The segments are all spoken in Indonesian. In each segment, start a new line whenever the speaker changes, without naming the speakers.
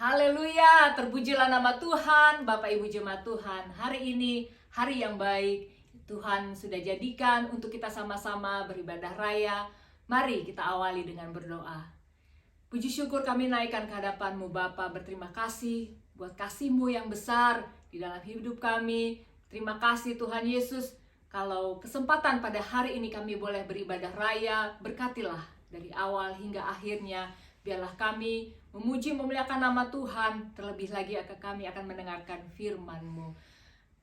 Haleluya, terpujilah nama Tuhan, Bapak Ibu Jemaat Tuhan. Hari ini hari yang baik, Tuhan sudah jadikan untuk kita sama-sama beribadah raya. Mari kita awali dengan berdoa. Puji syukur kami naikkan ke hadapan-Mu Bapa, berterima kasih buat kasih-Mu yang besar di dalam hidup kami. Terima kasih Tuhan Yesus, kalau kesempatan pada hari ini kami boleh beribadah raya, berkatilah dari awal hingga akhirnya. Biarlah kami memuji memuliakan nama Tuhan, terlebih lagi kami akan mendengarkan firman-Mu.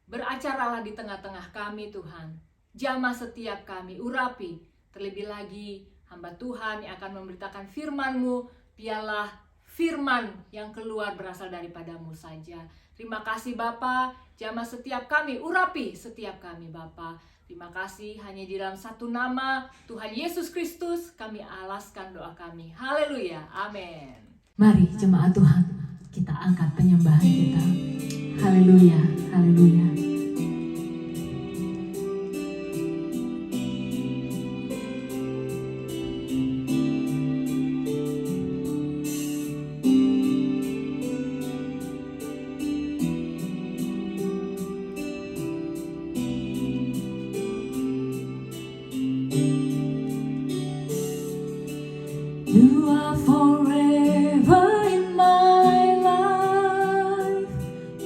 Beracaralah di tengah-tengah kami Tuhan, jamah setiap kami, urapi. Terlebih lagi hamba Tuhan yang akan memberitakan firman-Mu, biarlah firman yang keluar berasal daripada-Mu saja. Terima kasih Bapa, jamah setiap kami, urapi setiap kami Bapa. Terima kasih, hanya di dalam satu nama Tuhan Yesus Kristus kami alaskan doa kami. Haleluya, amin.
Mari jemaat Tuhan, kita angkat penyembahan kita. Haleluya, haleluya. You are forever in my life.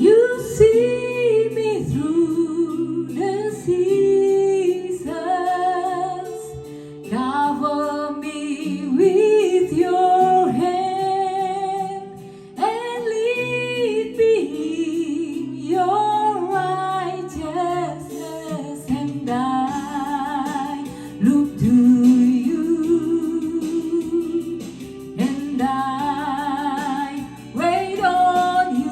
You see me through the seasons. Cover me with your hand and lead me in your righteousness, and I look to you. And I wait on you.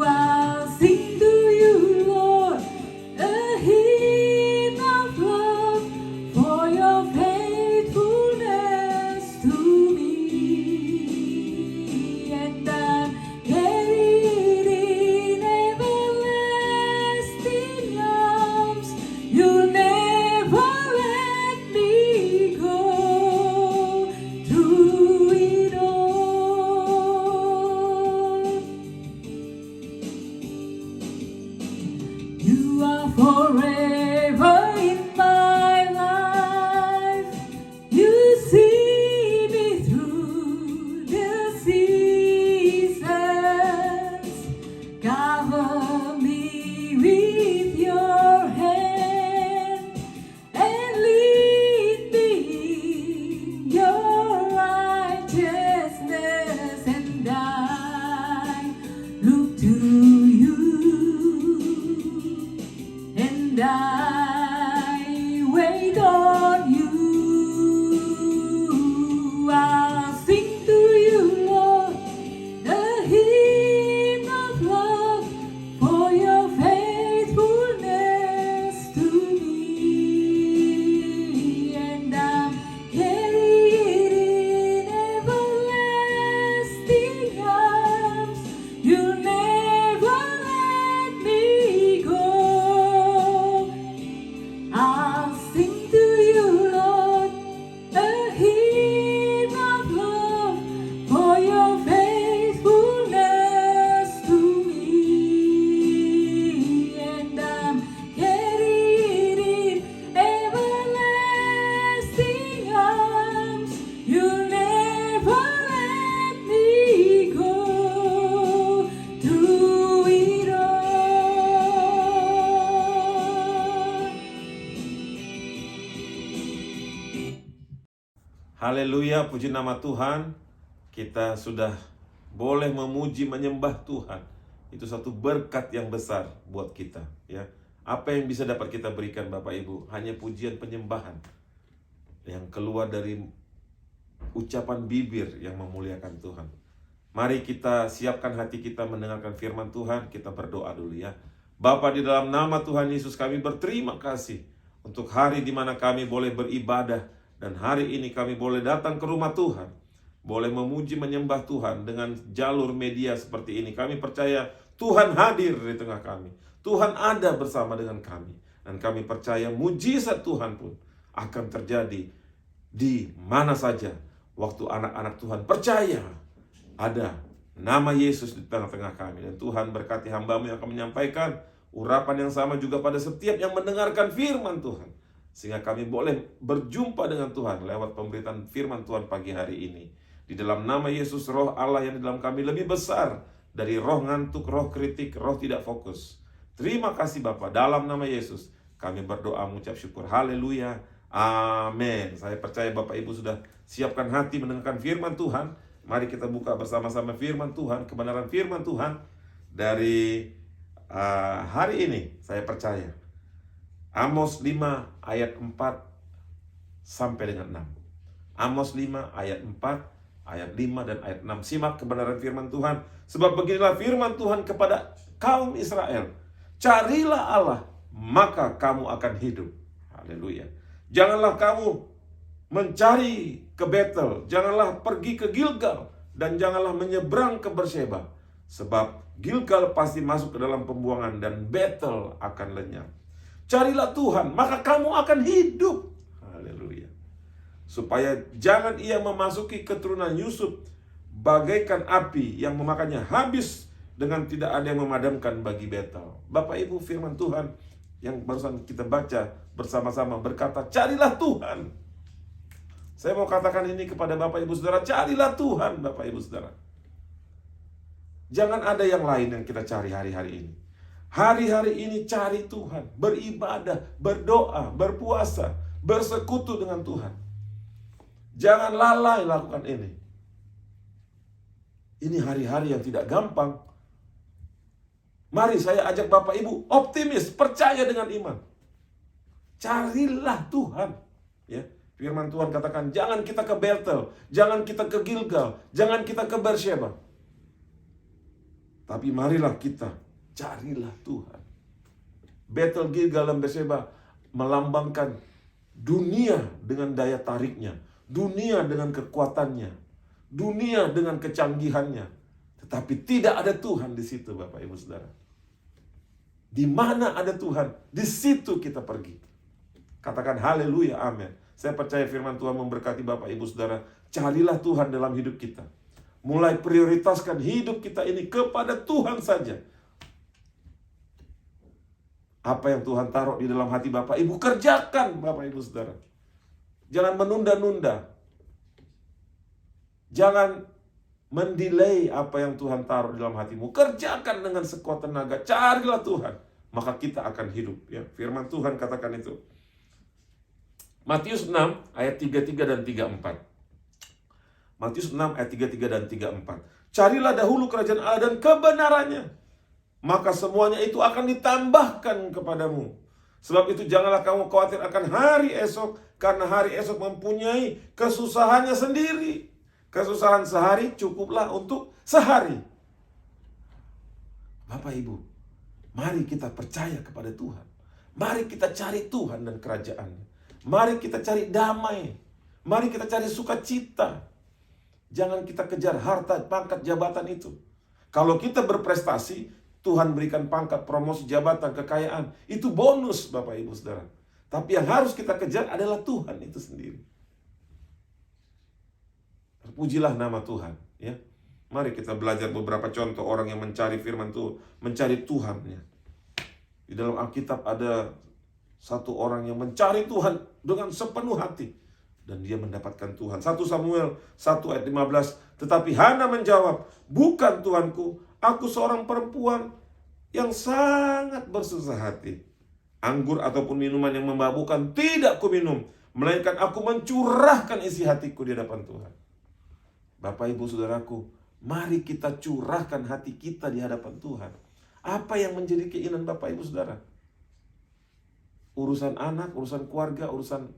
I'll sing to you, Lord, a hymn of love for your faithfulness to me. And I'm carried in everlasting arms. You'll never let me go. Through it all, you are forever in my life. You see me through the seasons. Cover me with your hand and lead me in your righteousness, and I look to you, and I wait on you. I'll sing to you, Lord, a hymn of love for your faithfulness to me. And I'm carried in everlasting arms. You'll never let me go. I'll sing to you, Lord, a hymn of love for your faithfulness to me. And I'm carried in everlasting arms. You'll never let me go. Through it all.
Haleluya, puji nama Tuhan. Kita sudah boleh memuji menyembah Tuhan. Itu satu berkat yang besar buat kita, ya. Apa yang bisa dapat kita berikan Bapak Ibu? Hanya pujian penyembahan yang keluar dari ucapan bibir yang memuliakan Tuhan. Mari kita siapkan hati kita mendengarkan firman Tuhan. Kita berdoa dulu ya. Bapa, di dalam nama Tuhan Yesus kami berterima kasih untuk hari di mana kami boleh beribadah, dan hari ini kami boleh datang ke rumah Tuhan, boleh memuji menyembah Tuhan dengan jalur media seperti ini. Kami percaya Tuhan hadir di tengah kami. Tuhan ada bersama dengan kami. Dan kami percaya mujizat Tuhan pun akan terjadi di mana saja waktu anak-anak Tuhan percaya ada nama Yesus di tengah-tengah kami. Dan Tuhan berkati hamba-Mu yang akan menyampaikan urapan yang sama juga pada setiap yang mendengarkan firman Tuhan, sehingga kami boleh berjumpa dengan Tuhan lewat pemberitaan firman Tuhan pagi hari ini. Di dalam nama Yesus, roh Allah yang di dalam kami lebih besar dari roh ngantuk, roh kritik, roh tidak fokus. Terima kasih Bapa, dalam nama Yesus kami berdoa mengucap syukur. Haleluya, amin. Saya percaya Bapak Ibu sudah siapkan hati mendengarkan firman Tuhan. Mari kita buka bersama-sama firman Tuhan, kebenaran firman Tuhan dari hari ini. Saya percaya Amos 5 ayat 4 sampai dengan 6. Amos 5 ayat 4, ayat 5 dan ayat 6. Simak kebenaran firman Tuhan. Sebab beginilah firman Tuhan kepada kaum Israel. Carilah Allah, maka kamu akan hidup. Haleluya. Janganlah kamu mencari ke Betel, janganlah pergi ke Gilgal, dan janganlah menyeberang ke Berseba. Sebab Gilgal pasti masuk ke dalam pembuangan dan Betel akan lenyap. Carilah Tuhan, maka kamu akan hidup. Haleluya. Supaya jangan ia memasuki keturunan Yusuf bagaikan api yang memakannya habis dengan tidak ada yang memadamkan bagi Betel. Bapak Ibu, firman Tuhan yang barusan kita baca bersama-sama berkata, carilah Tuhan. Saya mau katakan ini kepada Bapak Ibu Saudara, carilah Tuhan Bapak Ibu Saudara. Jangan ada yang lain yang kita cari hari-hari ini. Hari-hari ini cari Tuhan, beribadah, berdoa, berpuasa, bersekutu dengan Tuhan. Jangan lalai lakukan ini. Ini hari-hari yang tidak gampang. Mari saya ajak Bapak Ibu optimis, percaya dengan iman. Carilah Tuhan. Ya, firman Tuhan katakan, jangan kita ke Betel, jangan kita ke Gilgal, jangan kita ke Berseba. Tapi marilah kita carilah Tuhan. Betel, Gilgal, dan Berseba melambangkan dunia dengan daya tariknya, dunia dengan kekuatannya, dunia dengan kecanggihannya. Tetapi tidak ada Tuhan di situ, Bapak Ibu Saudara. Di mana ada Tuhan, di situ kita pergi. Katakan haleluya, amin. Saya percaya firman Tuhan memberkati Bapak Ibu Saudara. Carilah Tuhan dalam hidup kita. Mulai prioritaskan hidup kita ini kepada Tuhan saja. Apa yang Tuhan taruh di dalam hati Bapak Ibu, kerjakan Bapak Ibu Saudara. Jangan menunda-nunda. Jangan mendelay apa yang Tuhan taruh di dalam hatimu. Kerjakan dengan sekuat tenaga. Carilah Tuhan, maka kita akan hidup. Ya, firman Tuhan katakan itu. Matius 6 ayat 33 dan 34. Matius 6 ayat 33 dan 34. Carilah dahulu kerajaan Allah dan kebenarannya, maka semuanya itu akan ditambahkan kepadamu. Sebab itu janganlah kamu khawatir akan hari esok, karena hari esok mempunyai kesusahannya sendiri. Kesusahan sehari cukuplah untuk sehari. Bapak Ibu, mari kita percaya kepada Tuhan. Mari kita cari Tuhan dan kerajaannya. Mari kita cari damai. Mari kita cari sukacita. Jangan kita kejar harta, pangkat, jabatan itu. Kalau kita berprestasi, Tuhan berikan pangkat, promosi, jabatan, kekayaan. Itu bonus Bapak Ibu Saudara. Tapi yang harus kita kejar adalah Tuhan itu sendiri. Terpujilah nama Tuhan, ya. Mari kita belajar beberapa contoh orang yang mencari firman Tuhan, mencari Tuhannya. Di dalam Alkitab ada satu orang yang mencari Tuhan dengan sepenuh hati, dan dia mendapatkan Tuhan. 1 Samuel 1 ayat 15. Tetapi Hana menjawab, bukan Tuanku, aku seorang perempuan yang sangat bersusah hati. Anggur ataupun minuman yang memabukkan tidak kuminum, melainkan aku mencurahkan isi hatiku di hadapan Tuhan. Bapak Ibu Saudaraku, mari kita curahkan hati kita di hadapan Tuhan. Apa yang menjadi keinginan Bapak Ibu Saudara? Urusan anak, urusan keluarga, urusan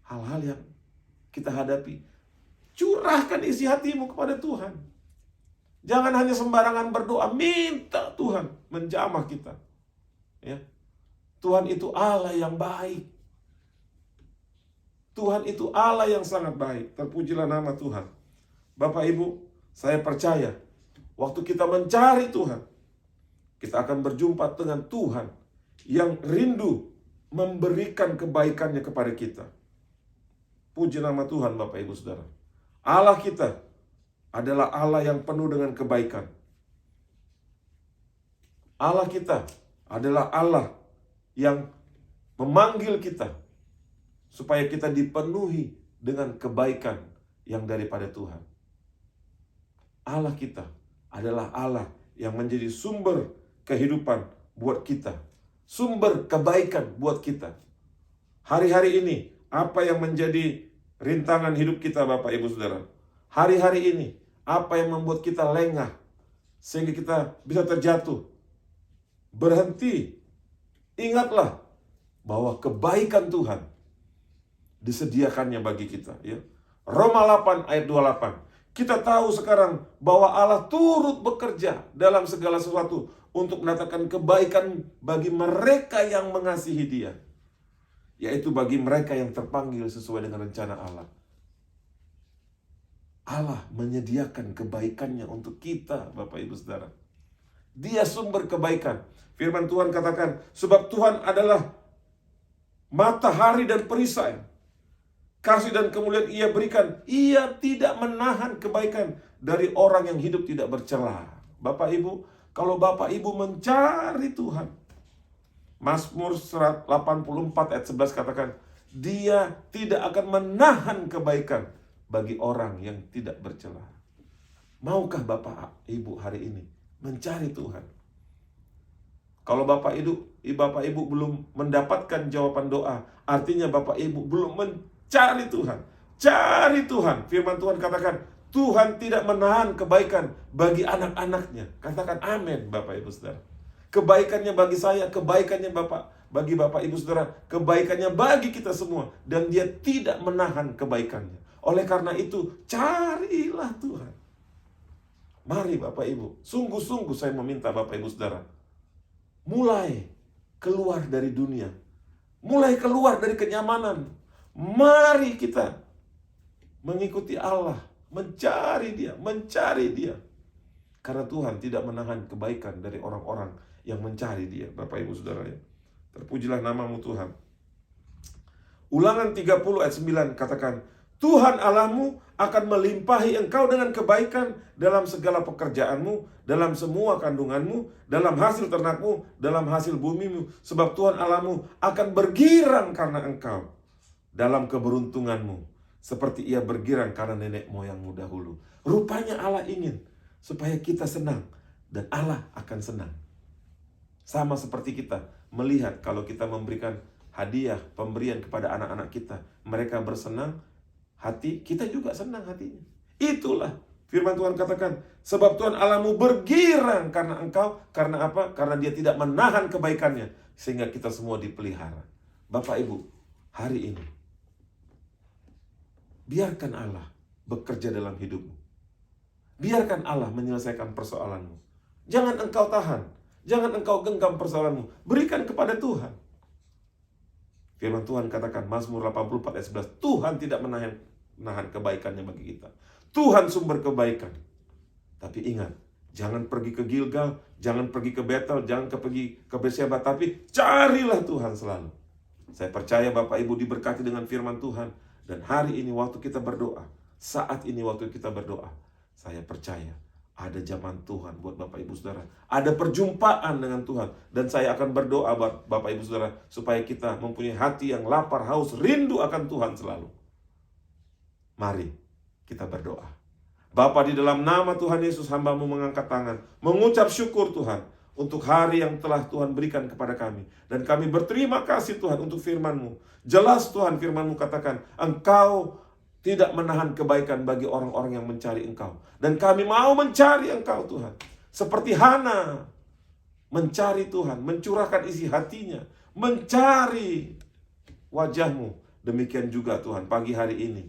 hal-hal yang kita hadapi. Curahkan isi hatimu kepada Tuhan. Jangan hanya sembarangan berdoa, minta Tuhan menjamah kita. Ya. Tuhan itu Allah yang baik. Tuhan itu Allah yang sangat baik. Terpujilah nama Tuhan. Bapak Ibu, saya percaya waktu kita mencari Tuhan, kita akan berjumpa dengan Tuhan yang rindu memberikan kebaikannya kepada kita. Puji nama Tuhan Bapak Ibu Saudara. Allah kita adalah Allah yang penuh dengan kebaikan. Allah kita adalah Allah yang memanggil kita supaya kita dipenuhi dengan kebaikan yang daripada Tuhan. Allah kita adalah Allah yang menjadi sumber kehidupan buat kita, sumber kebaikan buat kita. Hari-hari ini, apa yang menjadi rintangan hidup kita, Bapak Ibu Saudara? Hari-hari ini, apa yang membuat kita lengah sehingga kita bisa terjatuh? Berhenti. Ingatlah bahwa kebaikan Tuhan disediakannya bagi kita, ya. Roma 8 ayat 28. Kita tahu sekarang bahwa Allah turut bekerja dalam segala sesuatu untuk mendatangkan kebaikan bagi mereka yang mengasihi Dia, yaitu bagi mereka yang terpanggil sesuai dengan rencana Allah. Allah menyediakan kebaikannya untuk kita, Bapak Ibu Saudara. Dia sumber kebaikan. Firman Tuhan katakan, sebab Tuhan adalah matahari dan perisai. Kasih dan kemuliaan Ia berikan. Ia tidak menahan kebaikan dari orang yang hidup tidak bercela. Bapak Ibu, kalau Bapak Ibu mencari Tuhan, Mazmur 84 ayat 11 katakan, Dia tidak akan menahan kebaikan bagi orang yang tidak bercela. Maukah Bapak Ibu hari ini mencari Tuhan? Kalau Bapak Ibu belum mendapatkan jawaban doa, artinya Bapak Ibu belum mencari Tuhan. Cari Tuhan. Firman Tuhan katakan, Tuhan tidak menahan kebaikan bagi anak-anaknya. Katakan amin, Bapak Ibu Saudara. Kebaikannya bagi saya, kebaikannya bagi Bapak Ibu Saudara, kebaikannya bagi kita semua. Dan Dia tidak menahan kebaikannya. Oleh karena itu, carilah Tuhan. Mari Bapak Ibu, sungguh-sungguh saya meminta Bapak Ibu Saudara, mulai keluar dari dunia, mulai keluar dari kenyamanan. Mari kita mengikuti Allah, mencari Dia. Karena Tuhan tidak menahan kebaikan dari orang-orang yang mencari Dia, Bapak Ibu Saudara, ya. Terpujilah namamu Tuhan. Ulangan 30 ayat 9 katakan, Tuhan Allahmu akan melimpahi engkau dengan kebaikan dalam segala pekerjaanmu, dalam semua kandunganmu, dalam hasil ternakmu, dalam hasil bumimu. Sebab Tuhan Allahmu akan bergirang karena engkau dalam keberuntunganmu, seperti Ia bergirang karena nenek moyangmu dahulu. Rupanya Allah ingin supaya kita senang, dan Allah akan senang. Sama seperti kita melihat kalau kita memberikan hadiah, pemberian kepada anak-anak kita, mereka bersenang hati, kita juga senang hatinya. Itulah firman Tuhan katakan, sebab Tuhan Allahmu bergirang karena engkau. Karena apa? Karena Dia tidak menahan kebaikannya, sehingga kita semua dipelihara. Bapak Ibu, hari ini biarkan Allah bekerja dalam hidupmu. Biarkan Allah menyelesaikan persoalanmu. Jangan engkau tahan, jangan engkau genggam persoalanmu. Berikan kepada Tuhan. Firman Tuhan katakan, Mazmur 84 ayat 11, Tuhan tidak menahan kebaikannya bagi kita. Tuhan sumber kebaikan. Tapi ingat, jangan pergi ke Gilgal, jangan pergi ke Betel, jangan pergi ke Beersheba, tapi carilah Tuhan selalu. Saya percaya Bapak Ibu diberkati dengan firman Tuhan. Dan hari ini waktu kita berdoa, saat ini waktu kita berdoa, saya percaya ada zaman Tuhan buat Bapak Ibu Saudara. Ada perjumpaan dengan Tuhan. Dan saya akan berdoa buat Bapak Ibu Saudara, supaya kita mempunyai hati yang lapar, haus, rindu akan Tuhan selalu. Mari kita berdoa. Bapa, di dalam nama Tuhan Yesus, hamba-Mu mengangkat tangan, mengucap syukur Tuhan untuk hari yang telah Tuhan berikan kepada kami. Dan kami berterima kasih Tuhan untuk firman-Mu. Jelas Tuhan, firman-Mu katakan, Engkau tidak menahan kebaikan bagi orang-orang yang mencari Engkau. Dan kami mau mencari Engkau Tuhan. Seperti Hana mencari Tuhan, mencurahkan isi hatinya, mencari wajah-Mu. Demikian juga Tuhan, pagi hari ini,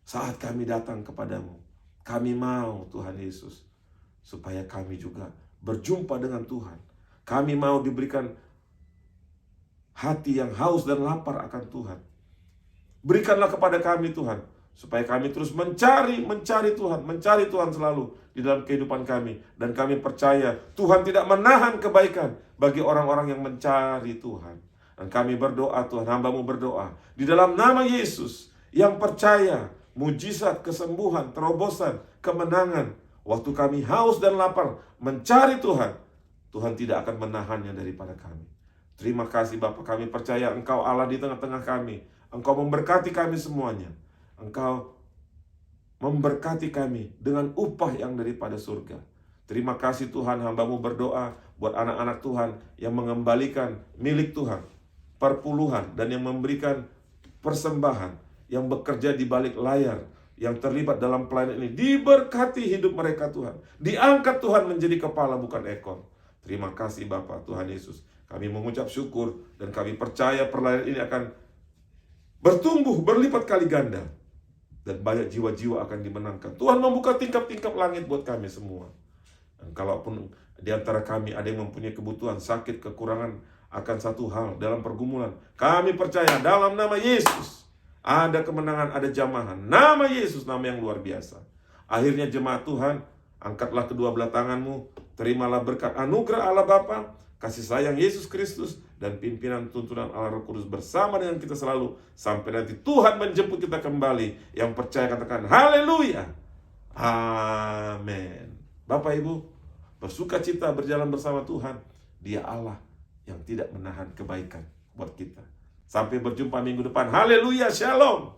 saat kami datang kepadamu, kami mau Tuhan Yesus, supaya kami juga berjumpa dengan Tuhan. Kami mau diberikan hati yang haus dan lapar akan Tuhan. Berikanlah kepada kami Tuhan, supaya kami terus mencari Tuhan selalu di dalam kehidupan kami. Dan kami percaya Tuhan tidak menahan kebaikan bagi orang-orang yang mencari Tuhan. Dan kami berdoa Tuhan, hamba-Mu berdoa di dalam nama Yesus, yang percaya mujizat, kesembuhan, terobosan, kemenangan. Waktu kami haus dan lapar mencari Tuhan, Tuhan tidak akan menahannya daripada kami. Terima kasih Bapa, kami percaya Engkau Allah di tengah-tengah kami. Engkau memberkati kami semuanya. Engkau memberkati kami dengan upah yang daripada surga. Terima kasih Tuhan, hamba-Mu berdoa buat anak-anak Tuhan yang mengembalikan milik Tuhan, perpuluhan, dan yang memberikan persembahan, yang bekerja di balik layar, yang terlibat dalam pelayanan ini. Diberkati hidup mereka Tuhan. Diangkat Tuhan menjadi kepala bukan ekor. Terima kasih Bapa Tuhan Yesus. Kami mengucap syukur dan kami percaya pelayanan ini akan bertumbuh berlipat kali ganda. Dan banyak jiwa-jiwa akan dimenangkan. Tuhan membuka tingkap-tingkap langit buat kami semua. Dan kalaupun di antara kami ada yang mempunyai kebutuhan, sakit, kekurangan akan satu hal dalam pergumulan, kami percaya dalam nama Yesus ada kemenangan, ada jamahan. Nama Yesus, nama yang luar biasa. Akhirnya jemaat Tuhan, angkatlah kedua belah tanganmu, terimalah berkat anugerah Allah Bapa, kasih sayang Yesus Kristus, dan pimpinan tuntunan Allah Roh Kudus bersama dengan kita selalu, sampai nanti Tuhan menjemput kita kembali. Yang percaya katakan haleluya, amin. Bapak Ibu, bersuka cita berjalan bersama Tuhan. Dia Allah yang tidak menahan kebaikan buat kita. Sampai berjumpa minggu depan. Haleluya, shalom.